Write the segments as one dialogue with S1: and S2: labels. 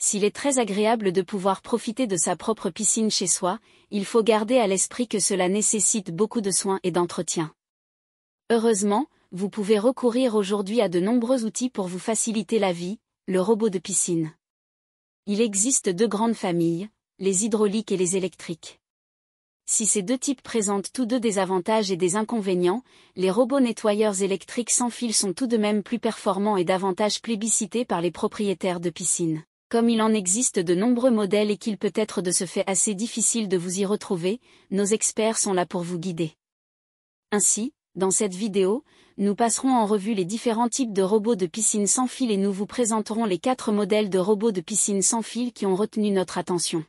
S1: S'il est très agréable de pouvoir profiter de sa propre piscine chez soi, il faut garder à l'esprit que cela nécessite beaucoup de soins et d'entretien. Heureusement, vous pouvez recourir aujourd'hui à de nombreux outils pour vous faciliter la vie, le robot de piscine. Il existe deux grandes familles, les hydrauliques et les électriques. Si ces deux types présentent tous deux des avantages et des inconvénients, les robots nettoyeurs électriques sans fil sont tout de même plus performants et davantage plébiscités par les propriétaires de piscines. Comme il en existe de nombreux modèles et qu'il peut être de ce fait assez difficile de vous y retrouver, nos experts sont là pour vous guider. Ainsi, dans cette vidéo, nous passerons en revue les différents types de robots de piscine sans fil et nous vous présenterons les 4 modèles de robots de piscine sans fil qui ont retenu notre attention.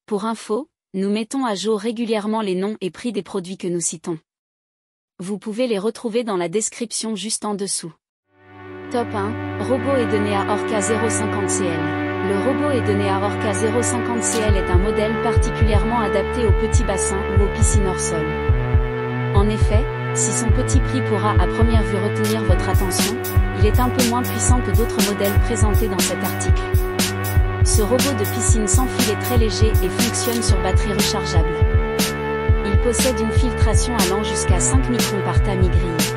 S1: Pour info, nous mettons à jour régulièrement les noms et prix des produits que nous citons. Vous pouvez les retrouver dans la description juste en dessous. Top 1, Robot Edenea Orca 050CL. Le robot Edenea Orca 050CL est un modèle particulièrement adapté aux petits bassins ou aux piscines hors sol. En effet, si son petit prix pourra à première vue retenir votre attention, il est un peu moins puissant que d'autres modèles présentés dans cet article. Ce robot de piscine sans fil est très léger et fonctionne sur batterie rechargeable. Il possède une filtration allant jusqu'à 5 microns par tamis-grille.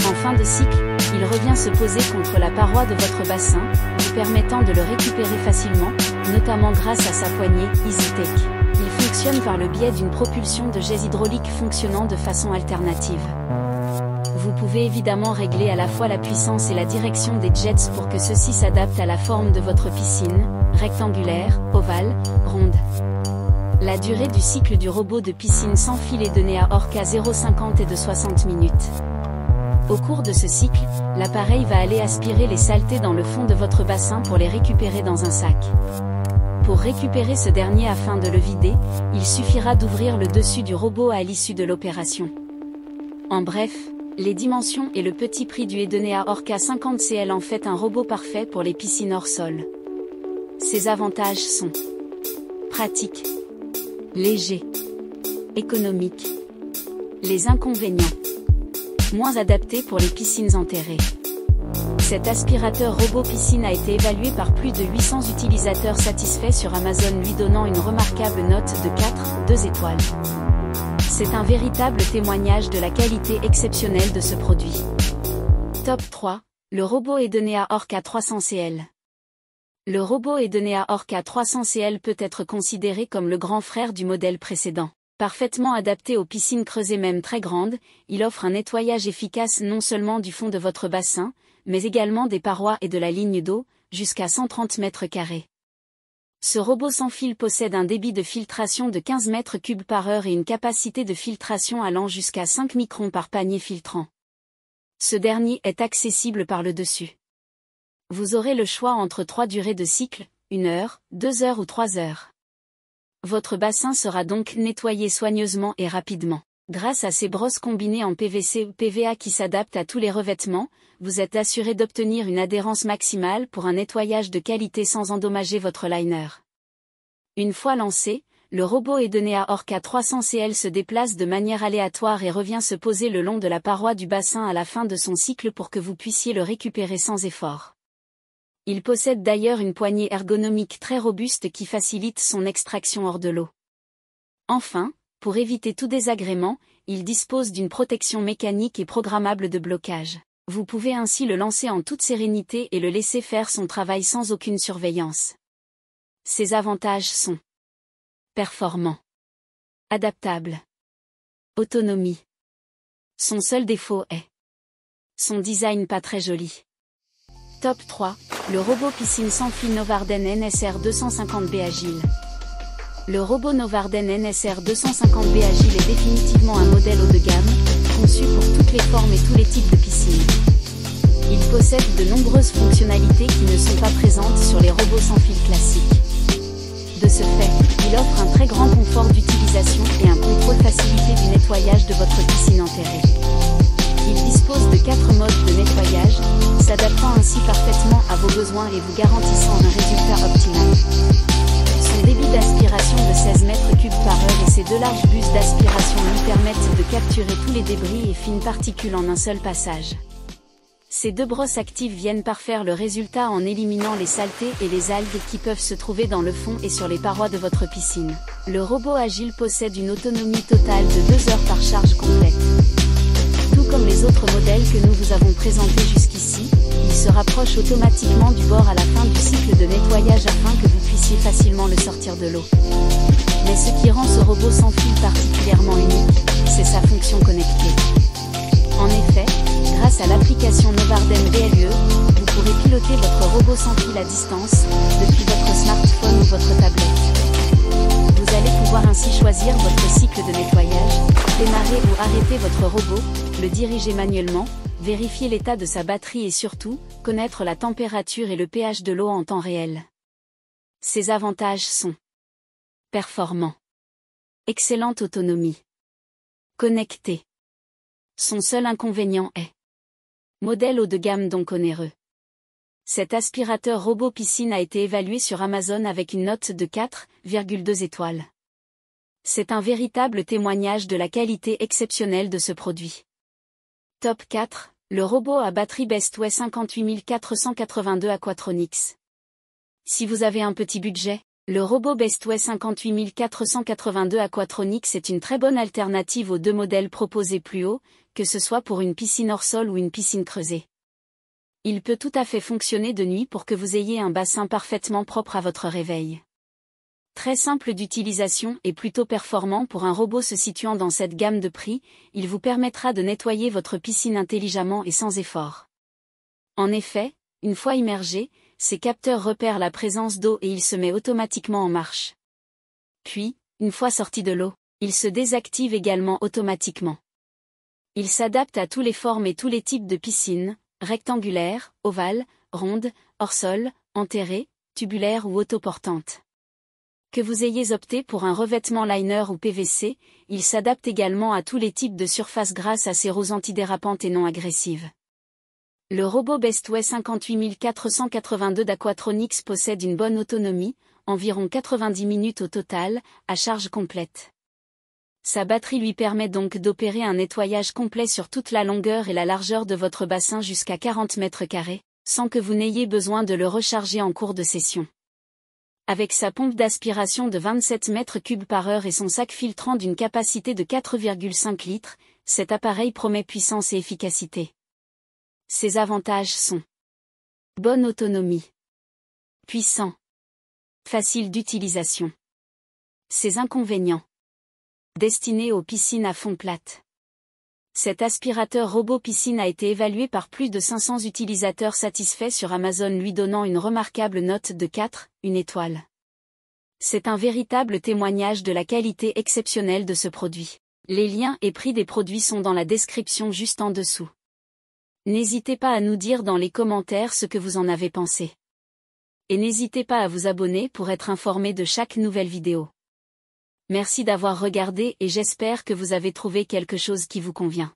S1: En fin de cycle, il revient se poser contre la paroi de votre bassin, vous permettant de le récupérer facilement, notamment grâce à sa poignée EasyTech. Il fonctionne par le biais d'une propulsion de jet hydraulique fonctionnant de façon alternative. Vous pouvez évidemment régler à la fois la puissance et la direction des jets pour que ceux-ci s'adaptent à la forme de votre piscine, rectangulaire, ovale, ronde. La durée du cycle du robot de piscine sans fil Edenea Orca 050 est de 60 minutes. Au cours de ce cycle, l'appareil va aller aspirer les saletés dans le fond de votre bassin pour les récupérer dans un sac. Pour récupérer ce dernier afin de le vider, il suffira d'ouvrir le dessus du robot à l'issue de l'opération. En bref, les dimensions et le petit prix du Edenea Orca 50CL en fait un robot parfait pour les piscines hors sol. Ses avantages sont pratique, léger, économique. Les inconvénients: moins adapté pour les piscines enterrées. Cet aspirateur robot piscine a été évalué par plus de 800 utilisateurs satisfaits sur Amazon, lui donnant une remarquable note de 4,2 étoiles. C'est un véritable témoignage de la qualité exceptionnelle de ce produit. Top 3, le robot Edenea Orca 300CL. Le robot Edenea Orca 300CL peut être considéré comme le grand frère du modèle précédent. Parfaitement adapté aux piscines creusées même très grandes, il offre un nettoyage efficace non seulement du fond de votre bassin, mais également des parois et de la ligne d'eau, jusqu'à 130 mètres carrés. Ce robot sans fil possède un débit de filtration de 15 mètres cubes par heure et une capacité de filtration allant jusqu'à 5 microns par panier filtrant. Ce dernier est accessible par le dessus. Vous aurez le choix entre 3 durées de cycle, 1 heure, 2 heures ou 3 heures. Votre bassin sera donc nettoyé soigneusement et rapidement. Grâce à ces brosses combinées en PVC ou PVA qui s'adaptent à tous les revêtements, vous êtes assuré d'obtenir une adhérence maximale pour un nettoyage de qualité sans endommager votre liner. Une fois lancé, le robot Edenea Orca 300CL se déplace de manière aléatoire et revient se poser le long de la paroi du bassin à la fin de son cycle pour que vous puissiez le récupérer sans effort. Il possède d'ailleurs une poignée ergonomique très robuste qui facilite son extraction hors de l'eau. Enfin, pour éviter tout désagrément, il dispose d'une protection mécanique et programmable de blocage. Vous pouvez ainsi le lancer en toute sérénité et le laisser faire son travail sans aucune surveillance. Ses avantages sont performant, adaptable, autonomie. Son seul défaut est son design pas très joli. Top 3, le robot piscine sans fil Novarden NSR 250B Agile. Le robot Novarden NSR 250B Agile est définitivement un modèle haut de gamme, conçu pour toutes les formes et tous les types de piscines. Il possède de nombreuses fonctionnalités qui ne sont pas présentes sur les robots sans fil classiques. De ce fait, il offre un très grand confort d'utilisation et un contrôle facilité du nettoyage de votre piscine enterrée. Il dispose de 4 modes de nettoyage, s'adaptant ainsi parfaitement à vos besoins et vous garantissant un résultat optimal. Son débit d'aspiration de 16 mètres cubes par heure et ses 2 larges buses d'aspiration lui permettent de capturer tous les débris et fines particules en un seul passage. Ces deux brosses actives viennent parfaire le résultat en éliminant les saletés et les algues qui peuvent se trouver dans le fond et sur les parois de votre piscine. Le robot agile possède une autonomie totale de 2 heures par charge complète. Tout comme les autres modèles que nous vous avons présentés jusqu'ici, il se rapproche automatiquement du bord à la fin du cycle de nettoyage afin que vous puissiez facilement le sortir de l'eau. Mais ce qui rend ce robot sans fil particulièrement unique, c'est sa fonction connectée. En effet, grâce à l'application Novarden BLE, vous pourrez piloter votre robot sans fil à distance, depuis votre smartphone ou votre tablette. Vous allez pouvoir ainsi choisir votre cycle de nettoyage, démarrer ou arrêter votre robot, le diriger manuellement, vérifier l'état de sa batterie et surtout, connaître la température et le pH de l'eau en temps réel. Ses avantages sont performant, excellente autonomie, connecté. Son seul inconvénient est modèle haut de gamme donc onéreux. Cet aspirateur robot piscine a été évalué sur Amazon avec une note de 4,2 étoiles. C'est un véritable témoignage de la qualité exceptionnelle de ce produit. Top 4, le robot à batterie Bestway 58482 Aquatronics. Si vous avez un petit budget, le robot Bestway 58482 Aquatronics est une très bonne alternative aux deux modèles proposés plus haut, que ce soit pour une piscine hors sol ou une piscine creusée. Il peut tout à fait fonctionner de nuit pour que vous ayez un bassin parfaitement propre à votre réveil. Très simple d'utilisation et plutôt performant pour un robot se situant dans cette gamme de prix, il vous permettra de nettoyer votre piscine intelligemment et sans effort. En effet, une fois immergé, ces capteurs repèrent la présence d'eau et il se met automatiquement en marche. Puis, une fois sorti de l'eau, il se désactive également automatiquement. Il s'adapte à toutes les formes et tous les types de piscines, rectangulaires, ovales, rondes, hors sol, enterrées, tubulaires ou autoportantes. Que vous ayez opté pour un revêtement liner ou PVC, il s'adapte également à tous les types de surfaces grâce à ses roues antidérapantes et non agressives. Le robot Bestway 58482 d'Aquatronics possède une bonne autonomie, environ 90 minutes au total, à charge complète. Sa batterie lui permet donc d'opérer un nettoyage complet sur toute la longueur et la largeur de votre bassin jusqu'à 40 mètres carrés, sans que vous n'ayez besoin de le recharger en cours de session. Avec sa pompe d'aspiration de 27 mètres cubes par heure et son sac filtrant d'une capacité de 4,5 litres, cet appareil promet puissance et efficacité. Ses avantages sont bonne autonomie, puissant, facile d'utilisation. Ses inconvénients destiné aux piscines à fond plate. Cet aspirateur robot piscine a été évalué par plus de 500 utilisateurs satisfaits sur Amazon lui donnant une remarquable note de 4,1 étoile. C'est un véritable témoignage de la qualité exceptionnelle de ce produit. Les liens et prix des produits sont dans la description juste en dessous. N'hésitez pas à nous dire dans les commentaires ce que vous en avez pensé. Et n'hésitez pas à vous abonner pour être informé de chaque nouvelle vidéo. Merci d'avoir regardé et j'espère que vous avez trouvé quelque chose qui vous convient.